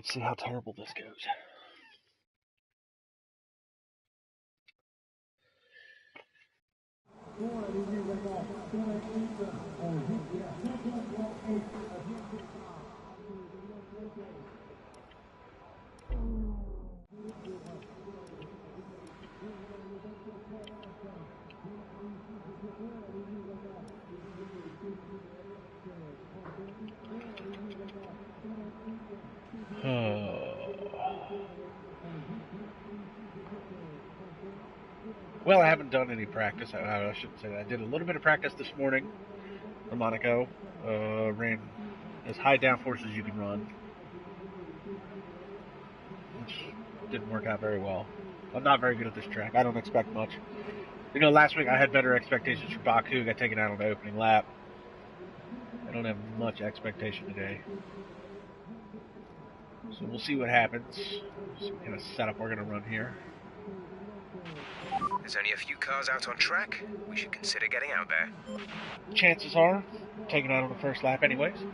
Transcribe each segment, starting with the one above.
Let's see how terrible this goes. Well, I haven't done any practice. I shouldn't say that. I did a little bit of practice this morning for Monaco. Ran as high downforce as you can run, which didn't work out very well. I'm not very good at this track. I don't expect much. You know, last week I had better expectations for Baku. Got taken out on the opening lap. I don't have much expectation today. So we'll see what happens. Some kind of setup we're going to run here. There's only a few cars out on track. We should consider getting out there. Chances are, taken out on the first lap anyways. So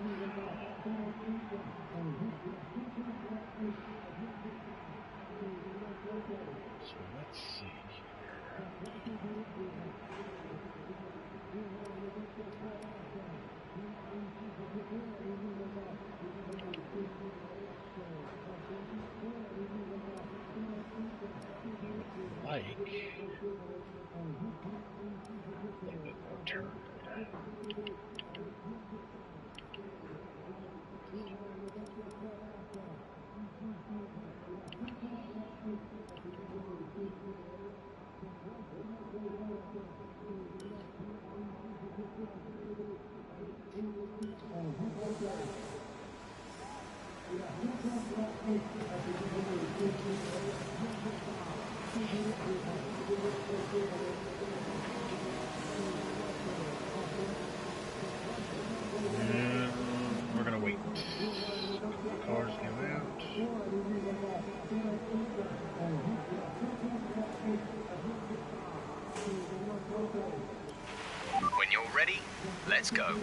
let's see. Like a little bit more turn. We're gonna wait. Cars go out. When you're ready, let's go.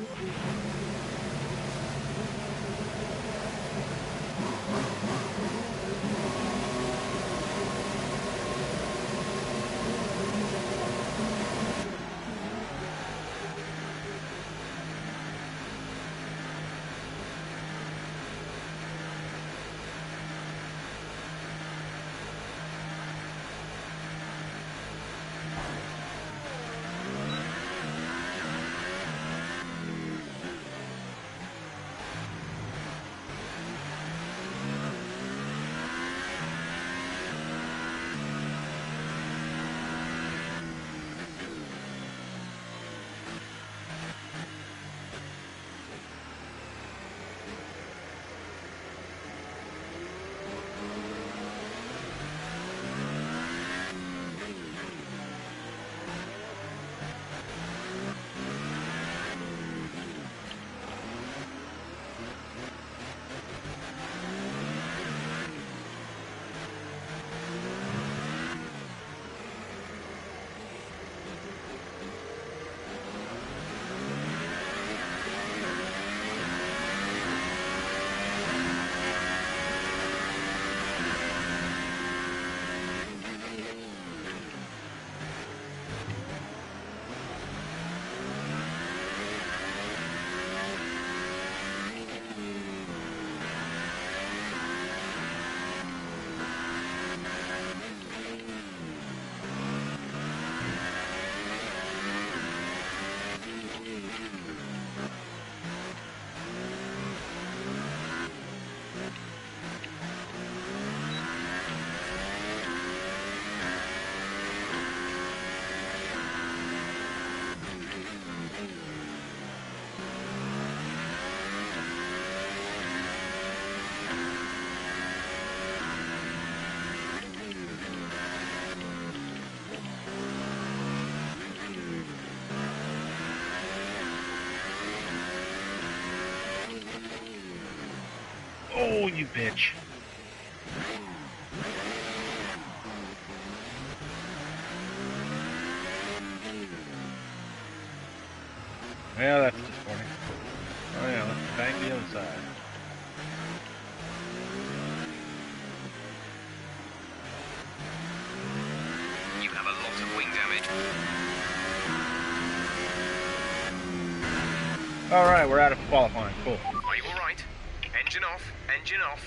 Oh, you bitch. Yeah, that's disappointing. Oh yeah, let's bang the other side. All right, we're out of qualifying. Cool. Are you all right? Engine off. Engine off.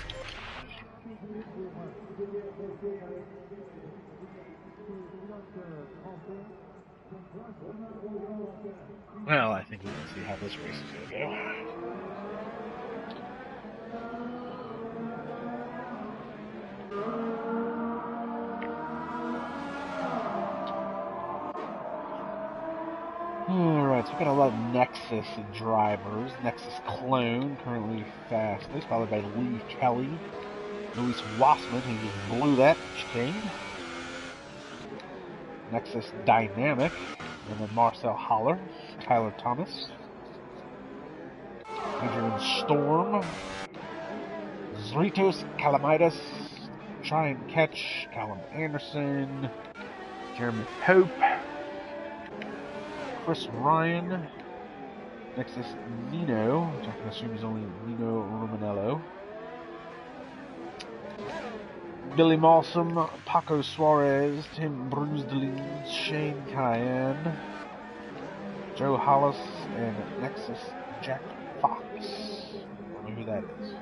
Well, I think we can see how this race is going to go. Alright, so we've got a lot of Nexus drivers. Nexus Clone, currently fastest, followed by Lee Kelly. Luis Wassman, who just blew that chain. Nexus Dynamic, and then Marcel Haller, Tyler Thomas, Adrian Storm, Zritos Kalamitis, Try and Catch, Callum Anderson, Jeremy Pope, Chris Ryan, Nexus Nino, which I can assume is only Nino Romanello, Billy Malsum, Paco Suarez, Tim Brusdelin, Shane Cayenne, Joe Hollis, and Nexus Jack Fox. I don't know who that is.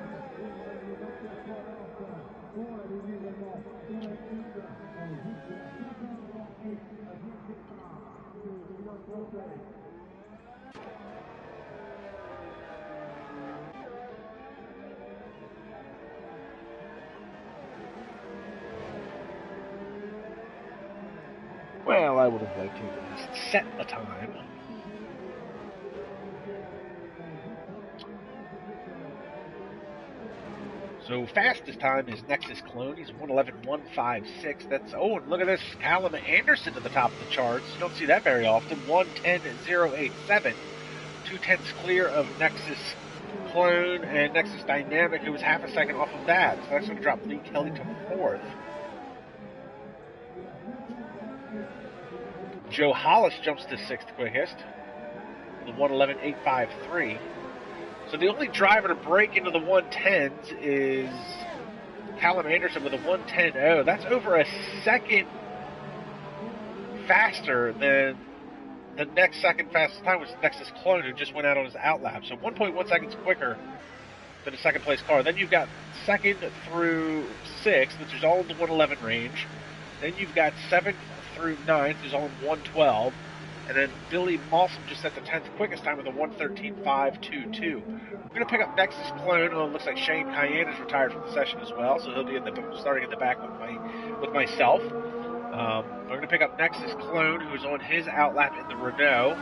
Well, I would have liked to at least set a time. So fastest time is Nexus Clone. He's 1:11.156. That's, oh, and look at this, Callum Anderson to the top of the charts. You don't see that very often. 1:10.087. 2/10 clear of Nexus Clone and Nexus Dynamic, who was half a second off of that. So that's going to drop Lee Kelly to 4th. Joe Hollis jumps to 6th quickest, the 1:11.853. So the only driver to break into the 110s is Callum Anderson with a 1:10.0. That's over a second faster than the next second fastest time, which is Nexus Clone, who just went out on his outlap. So 1.1 seconds quicker than a second place car. Then you've got 2nd through 6th, which is all in the 1:11 range. Then you've got 7th through 9th, who's all in 1:12. And then Billy Malsum just set the 10th quickest time with a 1:13.522. We're going to pick up Nexus Clone. Well, it looks like Shane Cayenne is retired from the session as well, so he'll be starting in the back with myself. We're going to pick up Nexus Clone, who's on his outlap in the Renault.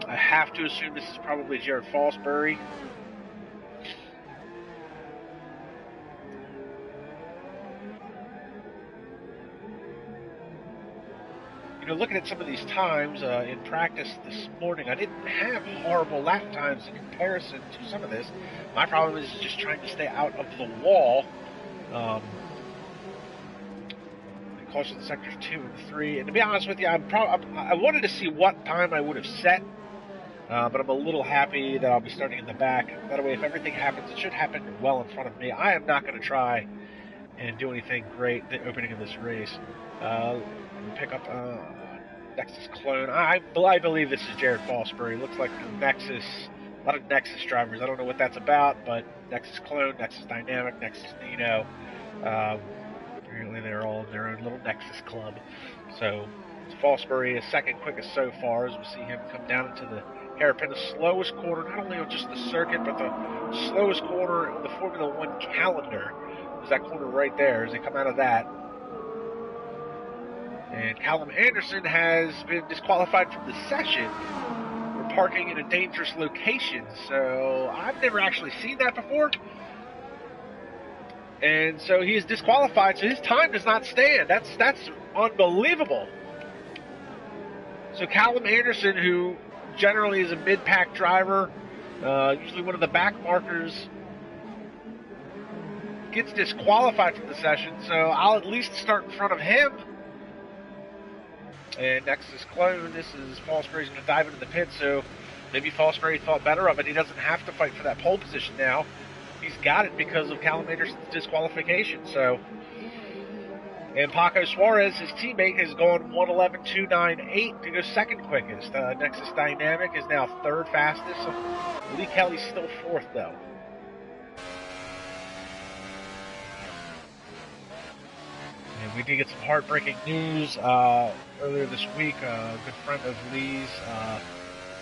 I have to assume this is probably Jared Fosbury. You know, looking at some of these times in practice this morning, I didn't have horrible lap times in comparison to some of this. My problem is just trying to stay out of the wall. Caution sectors 2 and 3. And to be honest with you, I wanted to see what time I would have set, but I'm a little happy that I'll be starting in the back. That way, if everything happens, it should happen well in front of me. I am not going to try and do anything great the opening of this race. Pick up Nexus Clone. I believe this is Jared Fosbury. Looks like Nexus, a lot of Nexus drivers. I don't know what that's about, but Nexus Clone, Nexus Dynamic, Nexus Nino. Apparently they're all in their own little Nexus club. So Fosbury is 2nd quickest so far as we see him come down into the hairpin. The slowest quarter, not only on just the circuit, but the slowest quarter on the Formula One calendar. There's that corner right there as they come out of that. And Callum Anderson has been disqualified from the session for parking in a dangerous location. So I've never actually seen that before. And so he is disqualified, so his time does not stand. That's unbelievable. So Callum Anderson, who generally is a mid-pack driver, usually one of the back markers, gets disqualified from the session. So I'll at least start in front of him. And Nexus Clone, this is Fosbury's going to dive into the pit, so maybe Fosbury thought better of it. He doesn't have to fight for that pole position now. He's got it because of Callum Anderson's disqualification. So And Paco Suarez, his teammate, has gone 1:11.298 to go second quickest. Nexus Dynamic is now third fastest. Lee Kelly's still fourth, though. And we did get some heartbreaking news earlier this week. A good friend of Lee's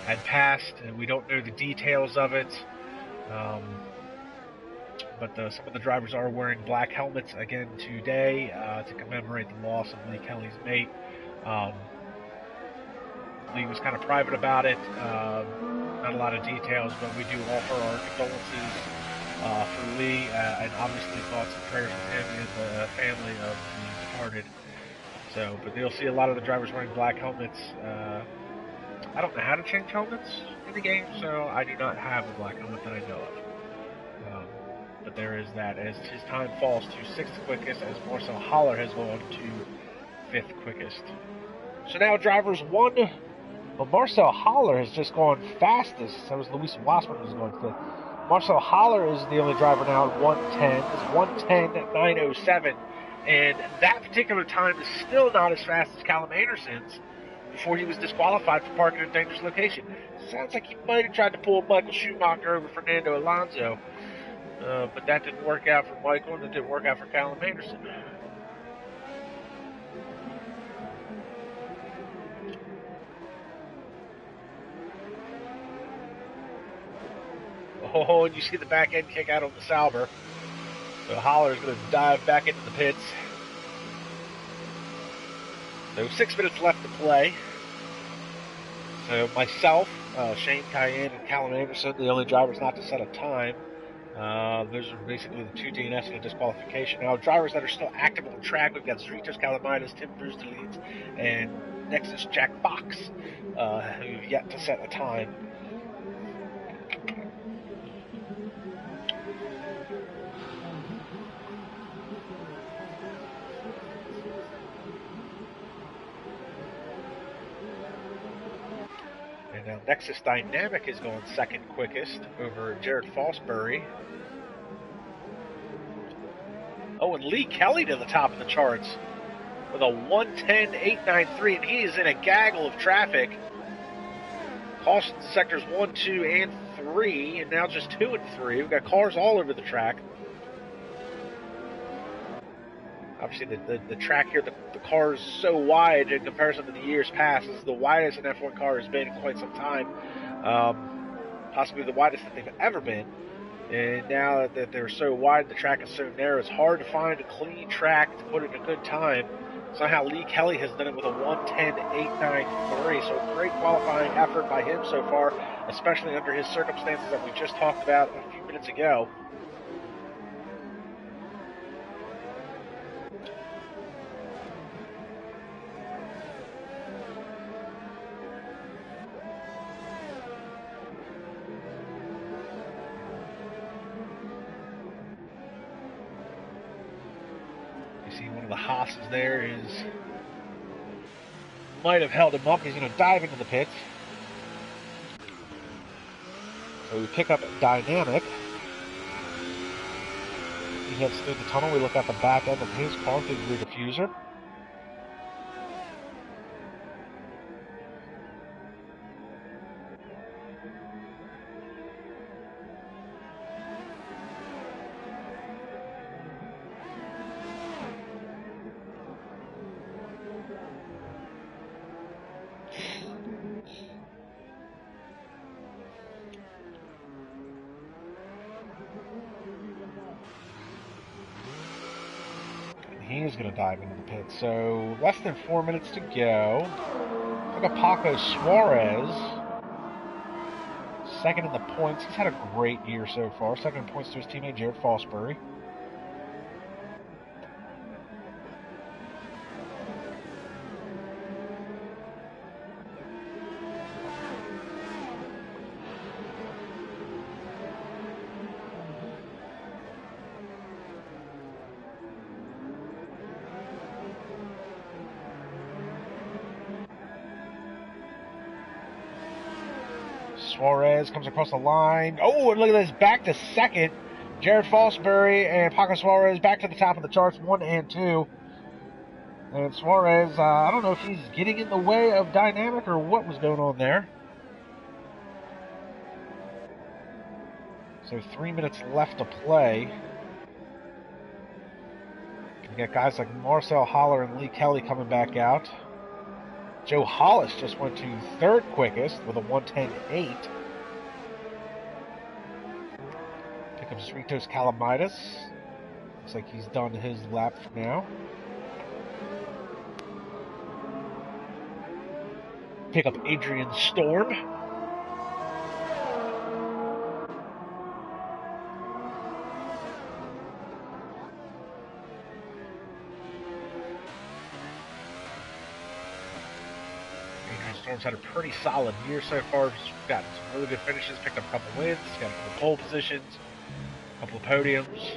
had passed, and we don't know the details of it. But some of the drivers are wearing black helmets again today to commemorate the loss of Lee Kelly's mate. Lee was kind of private about it, not a lot of details, but we do offer our condolences for Lee, and obviously thoughts and prayers with him and the family of the departed. So, but you'll see a lot of the drivers wearing black helmets. I don't know how to change helmets in the game, so I do not have a black helmet that I know of. But there is that, as his time falls to sixth quickest, as Marcel Haller has gone to fifth quickest. So now drivers one, well, Marcel Haller has just gone fastest. That was Luis Wassman who was going fifth. Marcel Haller is the only driver now at 1:10. It's 1:10.907, and that particular time is still not as fast as Callum Anderson's before he was disqualified for parking in a dangerous location. Sounds like he might have tried to pull Michael Schumacher over Fernando Alonso. But that didn't work out for Michael, and it didn't work out for Callum Anderson. Oh, and you see the back end kick out on the Sauber. So Haller is going to dive back into the pits. So 6 minutes left to play. So myself, Shane Cayenne, and Callum Anderson, the only drivers not to set a time. Those are basically the two DNS and a disqualification. Now, drivers that are still active on the track, we've got Zritos Kalamitis, Tim Brewster-Leeds, and Nexus Jack Fox, who've yet to set a time. And now Nexus Dynamic is going second quickest over Jared Fosbury. Oh, and Lee Kelly to the top of the charts with a 1:10.893, and he is in a gaggle of traffic. Caution sectors 1, 2, and 3, and now just 2 and 3. We've got cars all over the track. Obviously, the track here, the car is so wide in comparison to the years past. This is the widest an F1 car has been in quite some time. Possibly the widest that they've ever been. And now that they're so wide, the track is so narrow, it's hard to find a clean track to put in a good time. Somehow Lee Kelly has done it with a 1:10.893. So a great qualifying effort by him so far, especially under his circumstances that we just talked about a few minutes ago. One of the Haas's there might have held him up. He's going to dive into the pits. So we pick up Dynamic. He heads through the tunnel. We look at the back end of his car through the diffuser. He's going to dive into the pit. So less than 4 minutes to go. Look at Paco Suarez. Second in the points. He's had a great year so far. Second in points to his teammate Jared Fosbury. Suarez comes across the line. Oh, and look at this. Back to second. Jared Fosbury and Paco Suarez back to the top of the charts, 1 and 2. And Suarez, I don't know if he's getting in the way of dynamic or what was going on there. So 3 minutes left to play. You got guys like Marcel Haller and Lee Kelly coming back out. Joe Hollis just went to third quickest with a 1:10.8. Pick up Ritos Kalamitis. Looks like he's done his lap for now. Pick up Adrian Storm. Storm's had a pretty solid year so far. He's gotten some really good finishes, picked up a couple wins, got a couple pole positions, a couple of podiums.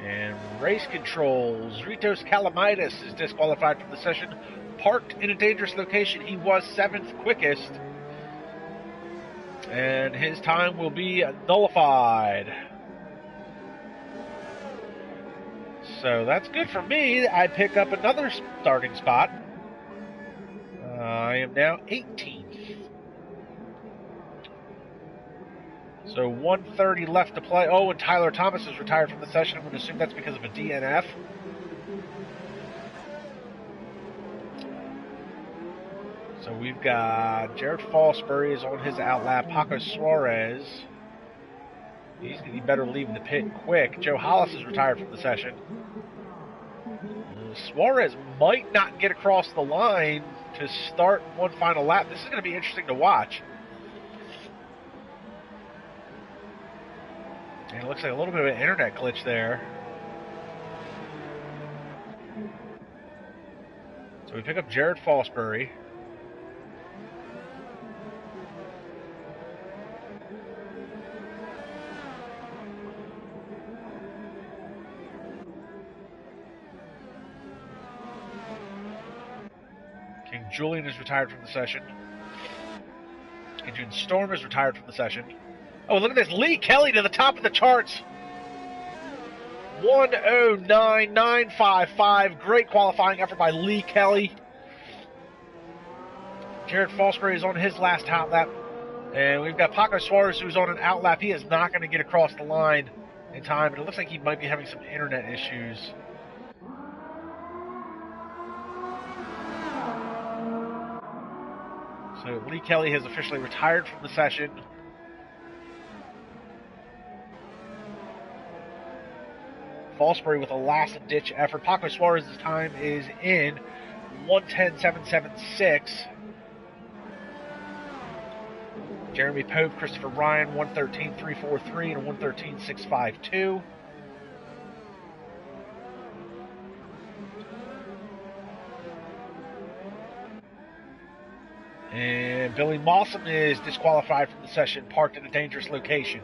And race controls. Ritos Kalamitis is disqualified from the session. Parked in a dangerous location. He was 7th quickest. And his time will be nullified. So that's good for me. I pick up another starting spot. I am now 18th. So 1:30 left to play. Oh, and Tyler Thomas is retired from the session. I'm going to assume that's because of a DNF. So we've got Jared Fosbury is on his outlap. Paco Suarez. He better leave the pit quick. Joe Hollis is retired from the session. Suarez might not get across the line to start one final lap. This is going to be interesting to watch. And it looks like a little bit of an internet glitch there. So we pick up Jared Fosbury. King Julian is retired from the session. Adrian Storm is retired from the session. Oh, look at this. Lee Kelly to the top of the charts. 1:09.955. Great qualifying effort by Lee Kelly. Jared Fosbury is on his last outlap. And we've got Paco Suarez who's on an outlap. He is not going to get across the line in time. But it looks like he might be having some internet issues. So Lee Kelly has officially retired from the session. Fosbury with a last-ditch effort. Paco Suarez's time is in 1:10.776. Jeremy Pope, Christopher Ryan, 1:13.343 and 1:13.652. And Billy Mawson is disqualified from the session, parked in a dangerous location.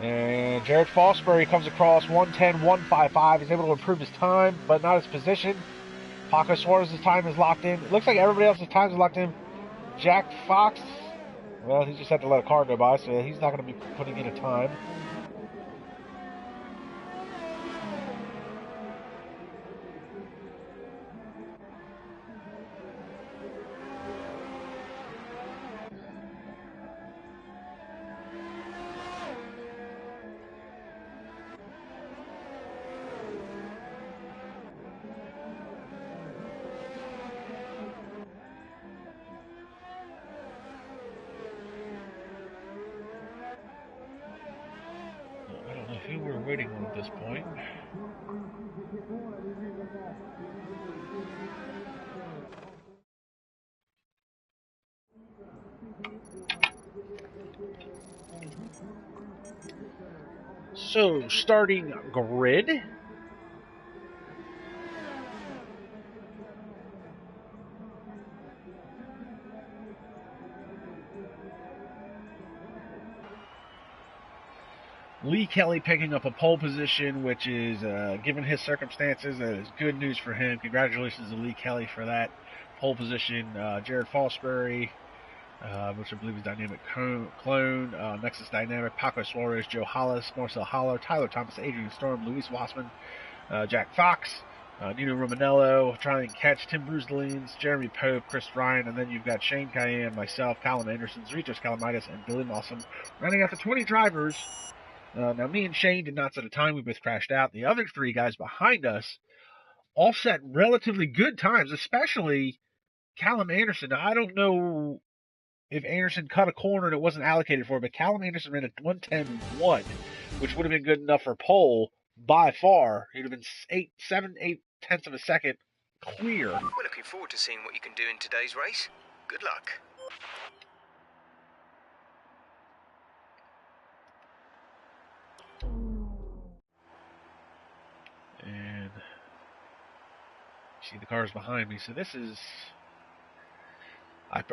And Jared Fosbury comes across 1:10.155. He's able to improve his time, but not his position. Paco Suarez's time is locked in. It looks like everybody else's time is locked in. Jack Fox, well, he just had to let a car go by, so he's not going to be putting in a time. Who we're waiting on at this point. So, starting grid. Lee Kelly picking up a pole position, which is, given his circumstances, that is good news for him. Congratulations to Lee Kelly for that pole position. Jared Fosbury, which I believe is Dynamic Clone, Nexus Dynamic, Paco Suarez, Joe Hollis, Marcel Haller, Tyler Thomas, Adrian Storm, Luis Wassman, Jack Fox, Nino Romanello, Trying to Catch, Tim Bruselines, Jeremy Pope, Chris Ryan, and then you've got Shane Cayenne, myself, Callum Anderson, Zritos Kalamitis, and Billy Mossam, rounding out the 20 drivers. Now, me and Shane did not set a time. We both crashed out. The other 3 guys behind us all set relatively good times, especially Callum Anderson. Now, I don't know if Anderson cut a corner and it wasn't allocated for, but Callum Anderson ran a 1:10.1, which would have been good enough for pole by far. He'd have been 7/8 of a second clear. We're looking forward to seeing what you can do in today's race. Good luck. And see the cars behind me. So this is...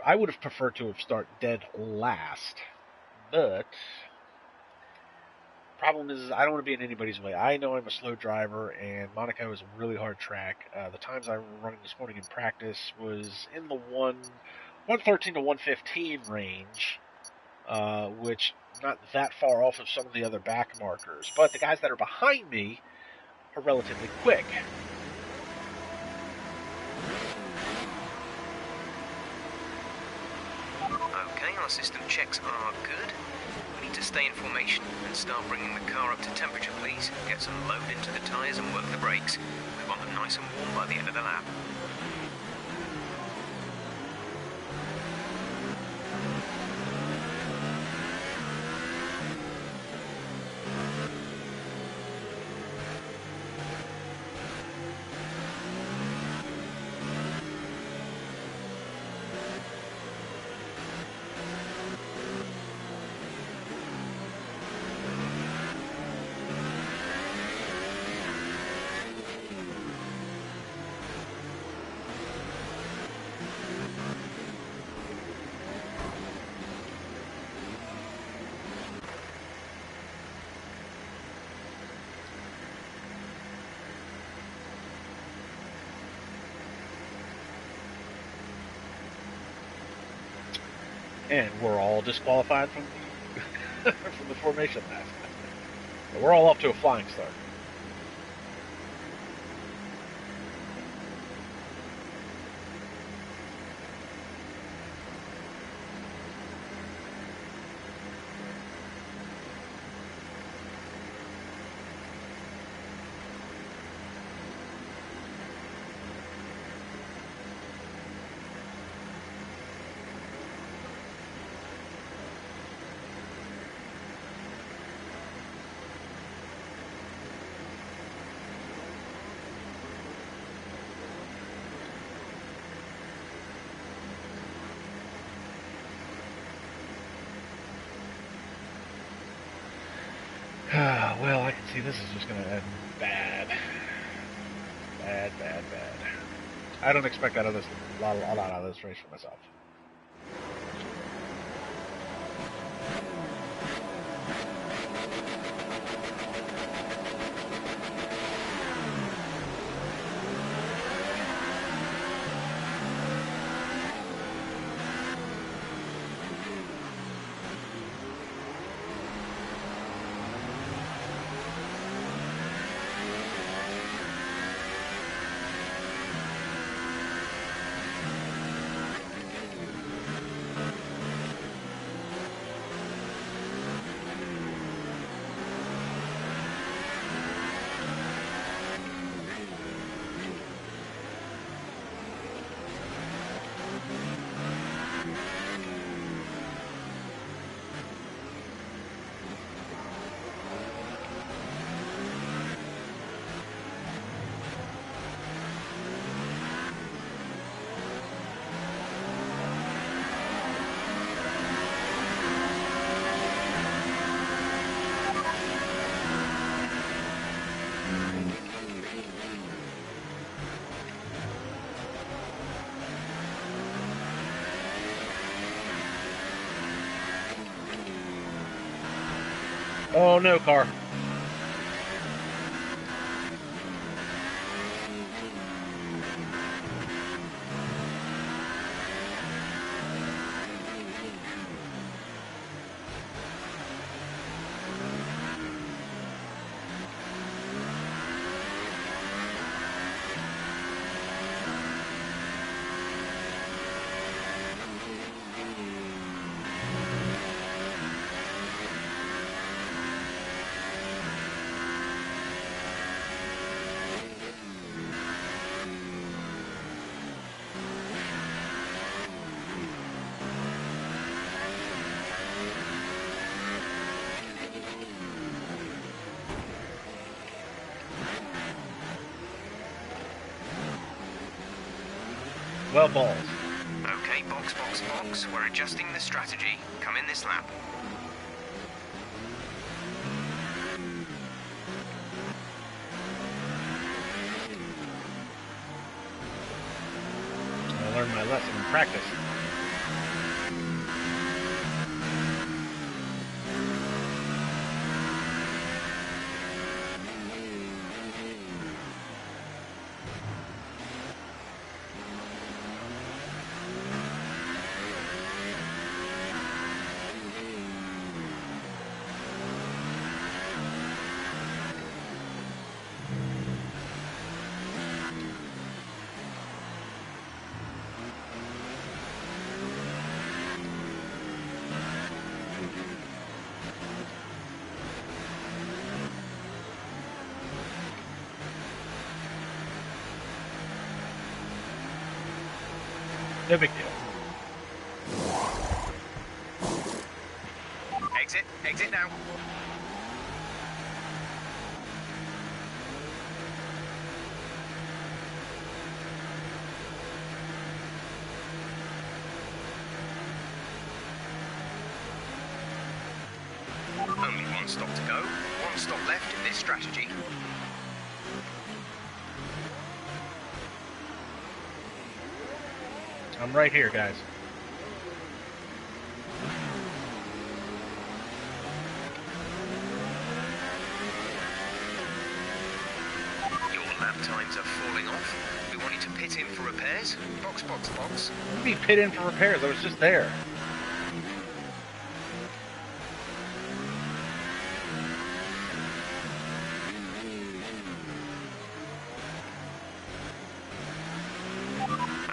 I would have preferred to have started dead last, but problem is I don't want to be in anybody's way. I know I'm a slow driver, and Monaco is a really hard track. The times I were running this morning in practice was in the 113 to 115 range, which not that far off of some of the other back markers. But the guys that are behind me are relatively quick. Okay, our system checks are good. We need to stay in formation and start bringing the car up to temperature, please. Get some load into the tyres and work the brakes. We want them nice and warm by the end of the lap. And we're all disqualified from the, from the formation match. But we're all off to a flying start. Well, I can see this is just going to end bad. Bad. I don't expect a lot out of this race for myself. Oh no, car. Well, balls. Okay, box, box, box. We're adjusting the strategy. Come in this lap. I learned my lesson in practice. No big deal. Exit, exit now. Only one stop to go. One stop left in this strategy. I'm right here, guys. Your lap times are falling off. We want you to pit in for repairs. Box, box, box. What do you mean pit in for repairs? I was just there.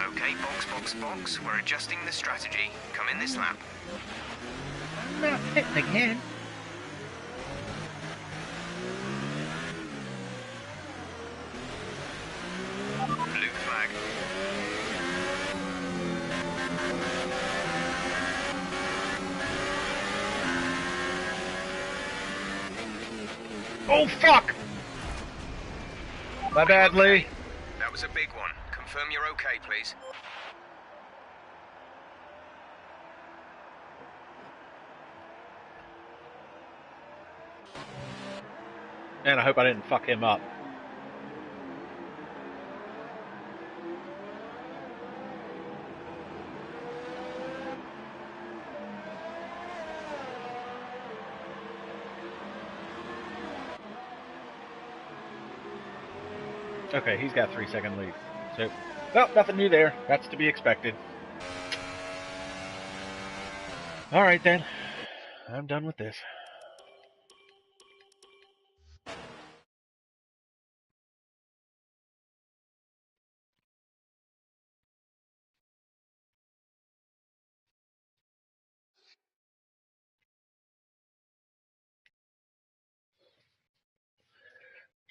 Okay, box, box, box. We're adjusting the strategy. Come in this lap. I'm not pitting again. Blue flag. Oh, fuck! My bad, Lee. That was a big one. Confirm you're okay, please. Man, I hope I didn't fuck him up. Okay, he's got 3-second lead. So, well, nothing new there. That's to be expected. Alright then. I'm done with this.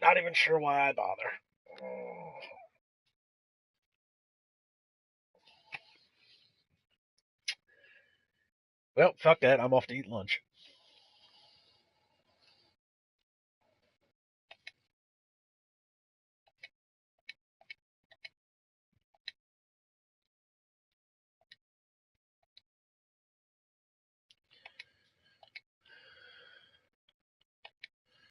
Not even sure why I bother. Well, fuck that. I'm off to eat lunch.